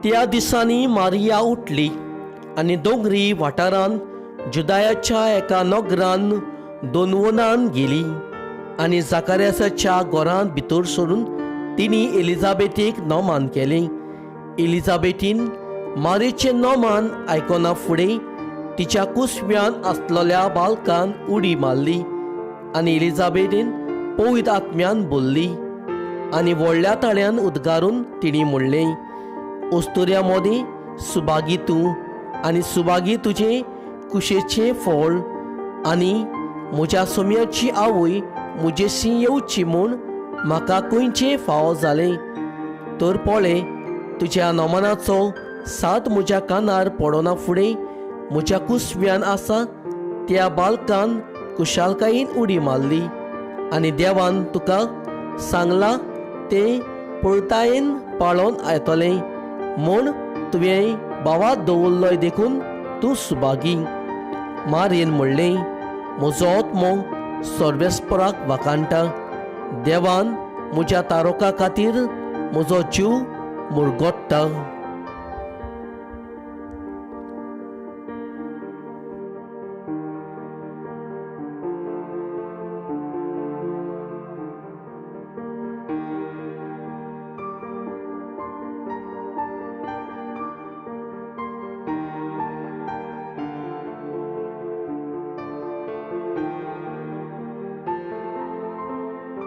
त्या दिसांनी मारिया उठली आनी दोंगरी वाठारांत जुदायाच्या एका नगरान दोनवनान गेली आनी जाकार्यासाच्या घरांत भितर सरून तिणी एलिझाबेथीक नोमान केलें. एलिझाबेथीन मारेचें नोमान आयकना फुडें तिच्या कुसव्यान आसलेल्या बालकान उडी मारली आनी एलिझाबेथीन पवित्र आत्म्यान बोल्ली आनी व्हडल्या ताळ्यान उद्गारून तिणी म्हणलें, ओस्तुऱ्या मोदें सुभागी तूं आनी सुभागी तुजें कुशेचें फळ, आनी म्हज्या सोम्याची आवय म्हजेशी येवची म्हूण म्हाका खंयचें फाव जालें. तर पळय, तुज्या नोमानाचो साद म्हज्या कानार पडना फुडें म्हज्या कुसव्यान आसा त्या बालकान कुशालकायेन उडी मारली आनी देवान तुका सांगलां तें पळतायेन पाळोन येतलें म्हूण तुवें भावाक दवरलोय देखून तूं सुभागी. मारयेन म्हणलें, म्हजो आत्मो सर्वेस्पराक वाखाणटा. देवान म्हज्या तारोका खातीर म्हजो जीव मुरगोडटा.